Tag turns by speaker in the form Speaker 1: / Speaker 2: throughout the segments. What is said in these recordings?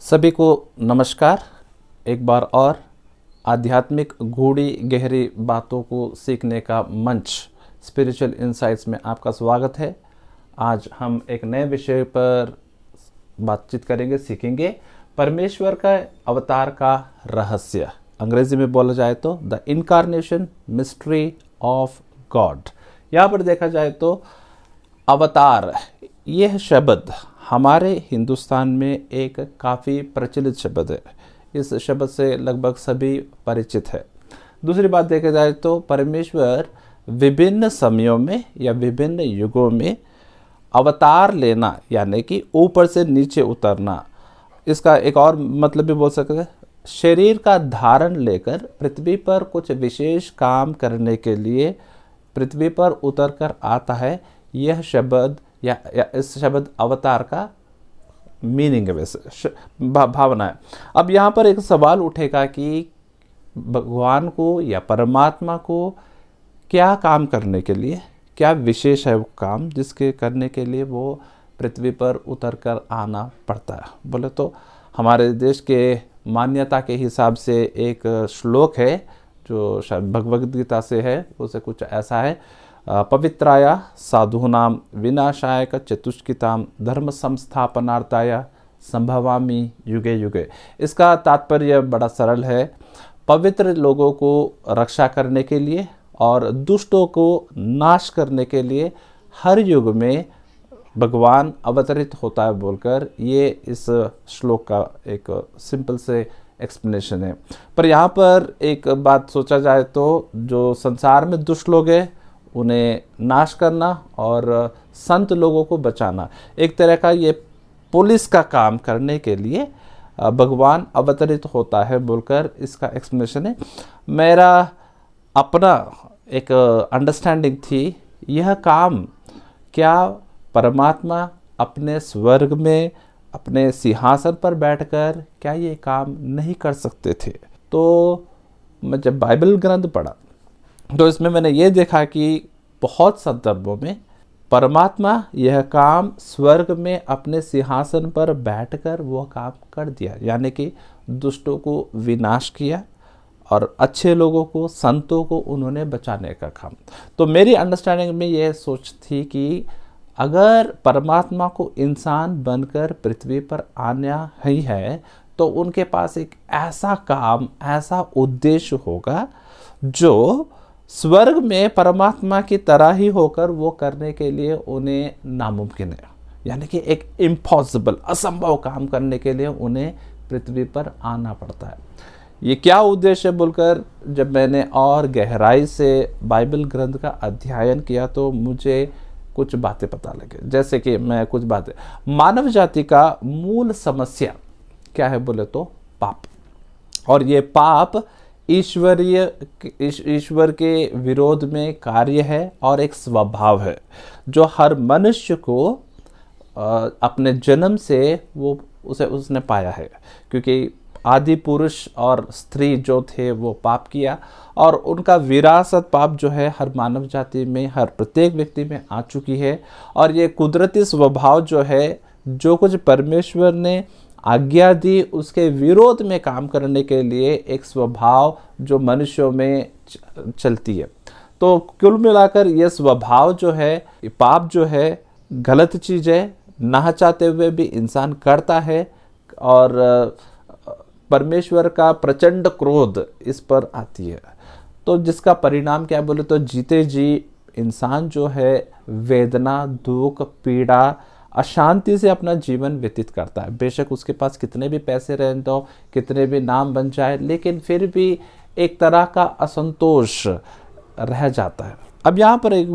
Speaker 1: सभी को नमस्कार। एक बार और आध्यात्मिक गूढ़ी गहरी बातों को सीखने का मंच स्पिरिचुअल इनसाइट्स में आपका स्वागत है। आज हम एक नए विषय पर बातचीत करेंगे, सीखेंगे परमेश्वर का अवतार का रहस्य। अंग्रेजी में बोला जाए तो the incarnation mystery of God. यहाँ पर देखा जाए तो अवतार, यह शब्द हमारे हिंदुस्तान में एक काफ़ी प्रचलित शब्द है। इस शब्द से लगभग सभी परिचित है। दूसरी बात देखा जाए तो परमेश्वर विभिन्न समयों में या विभिन्न युगों में अवतार लेना, यानी कि ऊपर से नीचे उतरना, इसका एक और मतलब भी बोल सकते हैं। शरीर का धारण लेकर पृथ्वी पर कुछ विशेष काम करने के लिए पृथ्वी पर उतर कर आता है। यह शब्द या इस शब्द अवतार का मीनिंग है, वैसे भावना है। अब यहाँ पर एक सवाल उठेगा कि भगवान को या परमात्मा को क्या काम करने के लिए, क्या विशेष है वो काम जिसके करने के लिए वो पृथ्वी पर उतर कर आना पड़ता है। बोले तो हमारे देश के मान्यता के हिसाब से एक श्लोक है जो शायद भगवद गीता से है। उसे कुछ ऐसा है, पवित्राय साधूनां विनाशाय चतुष्कितां धर्म संस्थापनार्थाय संभवामि युगे युगे। इसका तात्पर्य बड़ा सरल है। पवित्र लोगों को रक्षा करने के लिए और दुष्टों को नाश करने के लिए हर युग में भगवान अवतरित होता है बोलकर ये इस श्लोक का एक सिंपल से एक्सप्लेनेशन है। पर यहाँ पर एक बात सोचा जाए तो जो संसार में दुष्ट लोग हैं उन्हें नाश करना और संत लोगों को बचाना, एक तरह का ये पुलिस का काम करने के लिए भगवान अवतरित होता है बोलकर इसका एक्सप्लेनेशन है। मेरा अपना एक अंडरस्टैंडिंग थी, यह काम क्या परमात्मा अपने स्वर्ग में अपने सिंहासन पर बैठकर क्या ये काम नहीं कर सकते थे। तो मैं जब बाइबल ग्रंथ पढ़ा तो इसमें मैंने ये देखा कि बहुत संदर्भों में परमात्मा यह काम स्वर्ग में अपने सिंहासन पर बैठकर वो काम कर दिया, यानी कि दुष्टों को विनाश किया और अच्छे लोगों को, संतों को उन्होंने बचाने का काम। तो मेरी अंडरस्टैंडिंग में यह सोच थी कि अगर परमात्मा को इंसान बनकर पृथ्वी पर आना ही है तो उनके पास एक ऐसा काम, ऐसा उद्देश्य होगा जो स्वर्ग में परमात्मा की तरह ही होकर वो करने के लिए उन्हें नामुमकिन है, यानी कि एक इम्पॉसिबल, असंभव काम करने के लिए उन्हें पृथ्वी पर आना पड़ता है। ये क्या उद्देश्य बोलकर जब मैंने और गहराई से बाइबल ग्रंथ का अध्ययन किया तो मुझे कुछ बातें पता लगे। जैसे कि मैं कुछ बातें, मानव जाति का मूल समस्या क्या है बोले तो पाप, और ये पाप ईश्वर के विरोध में कार्य है और एक स्वभाव है जो हर मनुष्य को अपने जन्म से उसने पाया है। क्योंकि आदि पुरुष और स्त्री जो थे वो पाप किया और उनका विरासत पाप जो है हर मानव जाति में, हर प्रत्येक व्यक्ति में आ चुकी है। और ये कुदरती स्वभाव जो है, जो कुछ परमेश्वर ने आज्ञा दी उसके विरोध में काम करने के लिए एक स्वभाव जो मनुष्यों में चलती है। तो कुल मिलाकर ये स्वभाव जो है, पाप जो है, गलत चीज़ है, ना चाहते हुए भी इंसान करता है और परमेश्वर का प्रचंड क्रोध इस पर आती है। तो जिसका परिणाम क्या बोले तो जीते जी इंसान जो है वेदना, दुख, पीड़ा, अशांति से अपना जीवन व्यतीत करता है। बेशक उसके पास कितने भी पैसे रह दो, कितने भी नाम बन जाए, लेकिन फिर भी एक तरह का असंतोष रह जाता है। अब यहाँ पर एक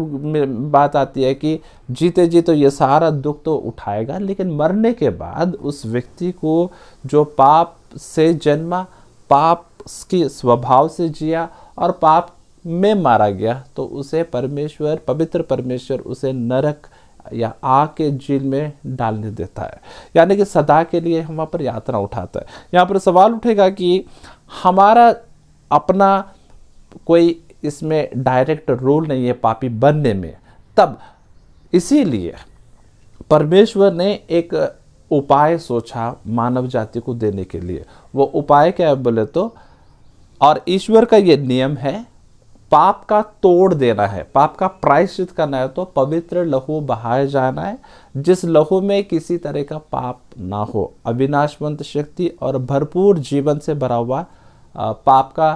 Speaker 1: बात आती है कि जीते जी तो ये सारा दुख तो उठाएगा, लेकिन मरने के बाद उस व्यक्ति को जो पाप से जन्मा, पाप की स्वभाव से जिया और पाप में मारा गया, तो उसे परमेश्वर, पवित्र परमेश्वर उसे नरक या आग के झील में डालने देता है, यानी कि सदा के लिए वहाँ पर यात्रा उठाता है। यहाँ पर सवाल उठेगा कि हमारा अपना कोई इसमें डायरेक्ट रोल नहीं है पापी बनने में, तब इसीलिए परमेश्वर ने एक उपाय सोचा मानव जाति को देने के लिए। वो उपाय क्या है बोले तो, और ईश्वर का ये नियम है, पाप का तोड़ देना है, पाप का प्रायश्चित करना है तो पवित्र लहू बहाया जाना है, जिस लहू में किसी तरह का पाप ना हो, अविनाशवंत शक्ति और भरपूर जीवन से भरा हुआ पाप का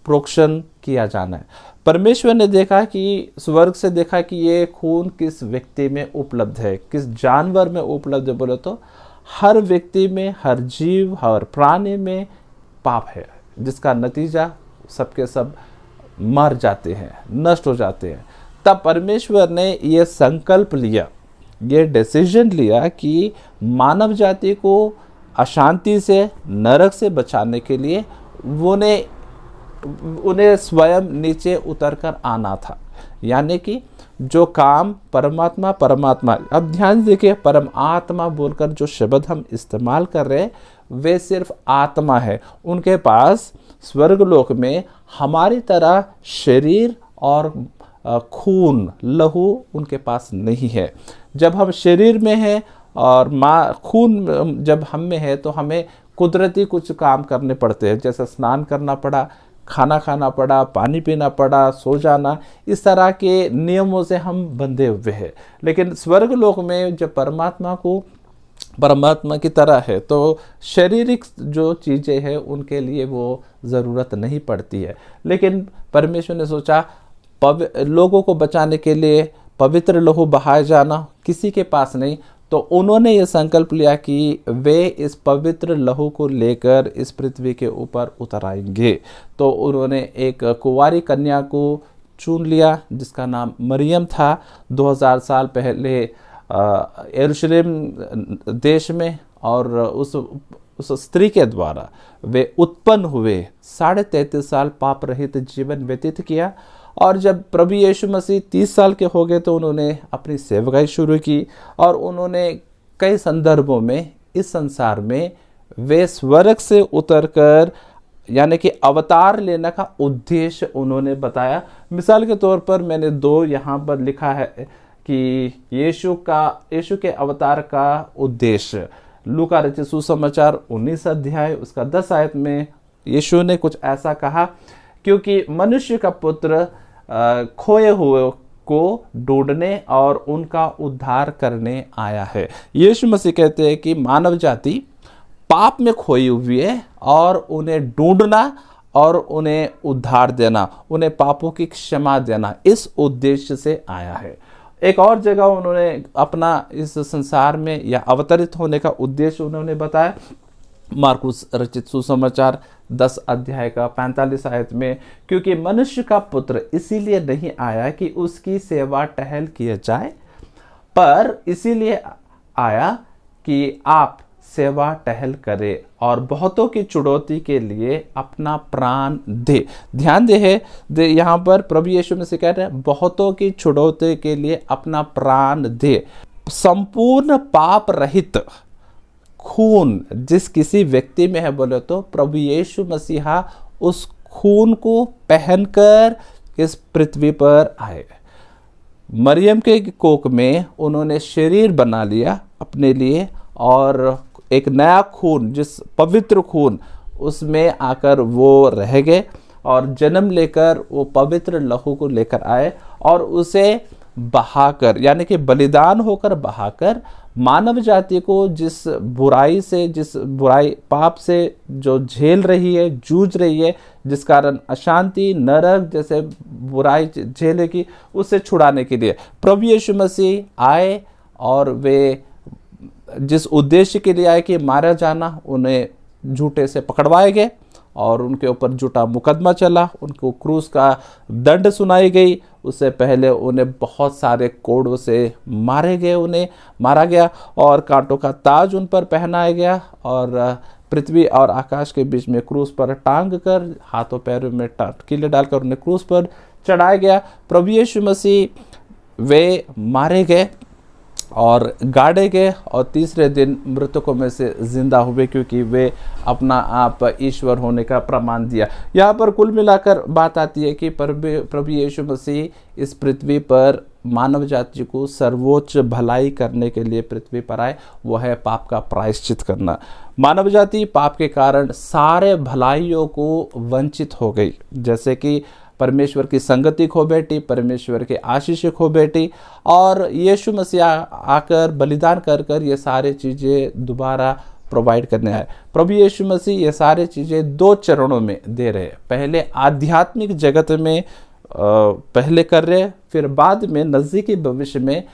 Speaker 1: प्रोक्षण किया जाना है। परमेश्वर ने देखा कि स्वर्ग से देखा कि ये खून किस व्यक्ति में उपलब्ध है, किस जानवर में उपलब्ध है बोले तो हर व्यक्ति में, हर जीव, हर प्राणी में पाप है, जिसका नतीजा सबके सब मर जाते हैं, नष्ट हो जाते हैं। तब परमेश्वर ने ये संकल्प लिया, ये डिसीजन लिया कि मानव जाति को अशांति से, नरक से बचाने के लिए उन्हें स्वयं नीचे उतरकर आना था। यानी कि जो काम परमात्मा, अब ध्यान देखिए, परमात्मा बोलकर जो शब्द हम इस्तेमाल कर रहे हैं वे सिर्फ आत्मा है। उनके पास स्वर्गलोक में हमारी तरह शरीर और खून, लहू उनके पास नहीं है। जब हम शरीर में हैं और खून जब हम में है तो हमें कुदरती कुछ काम करने पड़ते हैं, जैसे स्नान करना पड़ा, खाना खाना पड़ा, पानी पीना पड़ा, सो जाना, इस तरह के नियमों से हम बंधे हुए हैं। लेकिन स्वर्ग लोक में जब परमात्मा की तरह है तो शारीरिक जो चीज़ें हैं उनके लिए वो ज़रूरत नहीं पड़ती है। लेकिन परमेश्वर ने सोचा लोगों को बचाने के लिए पवित्र लहू बहाया जाना किसी के पास नहीं, तो उन्होंने ये संकल्प लिया कि वे इस पवित्र लहू को लेकर इस पृथ्वी के ऊपर उतर आएंगे। तो उन्होंने एक कुंवारी कन्या को चुन लिया जिसका नाम मरियम था। 2000 साल पहले यरूशलेम देश में, और उस स्त्री के द्वारा वे उत्पन्न हुए, 33.5 साल पाप रहित जीवन व्यतीत किया। और जब प्रभु यीशु मसीह 30 साल के हो गए तो उन्होंने अपनी सेवकाई शुरू की, और उन्होंने कई संदर्भों में इस संसार में वे स्वर्ग से उतरकर यानी कि अवतार लेने का उद्देश्य उन्होंने बताया। मिसाल के तौर पर मैंने 2 यहाँ पर लिखा है कि यीशु के अवतार का उद्देश्य। लूका रचित सुसमाचार 19 अध्याय उसका 10 आयत में यीशु ने कुछ ऐसा कहा, क्योंकि मनुष्य का पुत्र खोए हुए को ढूंढने और उनका उद्धार करने आया है। यीशु मसीह कहते हैं कि मानव जाति पाप में खोई हुई है और उन्हें ढूंढना और उन्हें उद्धार देना, उन्हें पापों की क्षमा देना, इस उद्देश्य से आया है। एक और जगह उन्होंने अपना इस संसार में या अवतरित होने का उद्देश्य उन्होंने बताया, मार्कुस रचित सुसमाचार 10 अध्याय का 45 आयत में, क्योंकि मनुष्य का पुत्र इसीलिए नहीं आया कि उसकी सेवा टहल किया जाए, पर इसीलिए आया कि आप सेवा टहल करे और बहुतों की छुड़ौती के लिए अपना प्राण दे। ध्यान दे यहाँ पर प्रभु यीशु मसीह कह रहे हैं बहुतों की छुड़ौती के लिए अपना प्राण दे। संपूर्ण पाप रहित खून जिस किसी व्यक्ति में है बोले तो प्रभु यीशु मसीहा उस खून को पहनकर इस पृथ्वी पर आए। मरियम के कोख में उन्होंने शरीर बना लिया अपने लिए, और एक नया खून, जिस पवित्र खून, उसमें आकर वो रह गए और जन्म लेकर वो पवित्र लहू को लेकर आए और उसे बहाकर यानी कि बलिदान होकर बहाकर मानव जाति को जिस बुराई पाप से जो झेल रही है, जूझ रही है, जिस कारण अशांति, नरक जैसे बुराई झेलेगी, उससे छुड़ाने के लिए प्रभु यीशु मसीह आए। और वे जिस उद्देश्य के लिए आए कि मारा जाना, उन्हें झूठे से पकड़वाए गए और उनके ऊपर झूठा मुकदमा चला, उनको क्रूस का दंड सुनाई गई। उससे पहले उन्हें बहुत सारे कोड़ों से उन्हें मारा गया और कांटों का ताज उन पर पहनाया गया और पृथ्वी और आकाश के बीच में क्रूस पर टांग कर हाथों पैरों में कीले डालकर उन्हें क्रूस पर चढ़ाया गया। प्रभु यीशु मसीह वे मारे गए और गाड़े गए और तीसरे दिन मृतकों में से जिंदा हुए, क्योंकि वे अपना आप ईश्वर होने का प्रमाण दिया। यहाँ पर कुल मिलाकर बात आती है कि प्रभु यीशु मसीह इस पृथ्वी पर मानव जाति को सर्वोच्च भलाई करने के लिए पृथ्वी पर आए, वो है पाप का प्रायश्चित करना। मानव जाति पाप के कारण सारे भलाइयों को वंचित हो गई, जैसे कि परमेश्वर की संगति खो बैठी, परमेश्वर के आशीष खो बैठी, और यीशु मसीह आकर बलिदान कर कर ये सारी चीज़ें दोबारा प्रोवाइड करने आए। प्रभु यीशु मसीह ये सारी चीज़ें दो चरणों में दे रहे हैं। पहले आध्यात्मिक जगत में पहले कर रहे, फिर बाद में नज़दीकी भविष्य में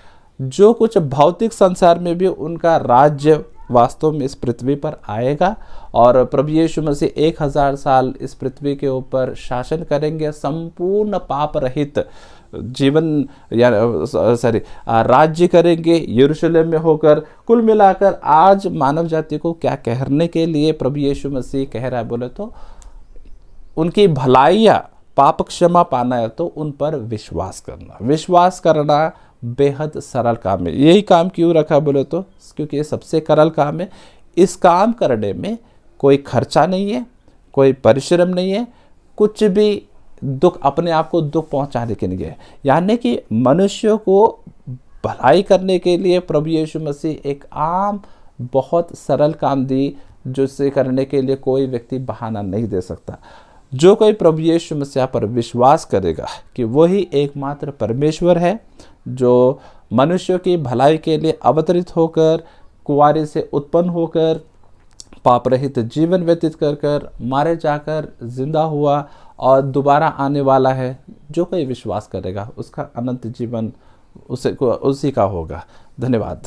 Speaker 1: जो कुछ भौतिक संसार में भी उनका राज्य वास्तव में इस पृथ्वी पर आएगा, और प्रभु यीशु मसीह 1000 साल इस पृथ्वी के ऊपर शासन करेंगे, संपूर्ण पाप रहित जीवन या राज्य करेंगे यरूशलेम में होकर। कुल मिलाकर आज मानव जाति को क्या कहने के लिए प्रभु यीशु मसीह कह रहा है बोले तो, उनकी भलाइयाँ, पाप क्षमा पाना है तो उन पर विश्वास करना। विश्वास करना बेहद सरल काम है। यही काम क्यों रखा बोले तो, क्योंकि ये सबसे सरल काम है। इस काम करने में कोई खर्चा नहीं है, कोई परिश्रम नहीं है, कुछ भी दुख, अपने आप को दुख पहुंचाने के लिए। यानी कि मनुष्य को भलाई करने के लिए प्रभु यीशु मसीह एक आम बहुत सरल काम दी, जिसे करने के लिए कोई व्यक्ति बहाना नहीं दे सकता। जो कोई प्रभु यीशु मसीह पर विश्वास करेगा कि वही एकमात्र परमेश्वर है, जो मनुष्यों की भलाई के लिए अवतरित होकर, कुंवारी से उत्पन्न होकर, पाप रहित जीवन व्यतीत कर कर, मारे जाकर जिंदा हुआ और दोबारा आने वाला है, जो कोई विश्वास करेगा उसका अनंत जीवन उसी का होगा। धन्यवाद।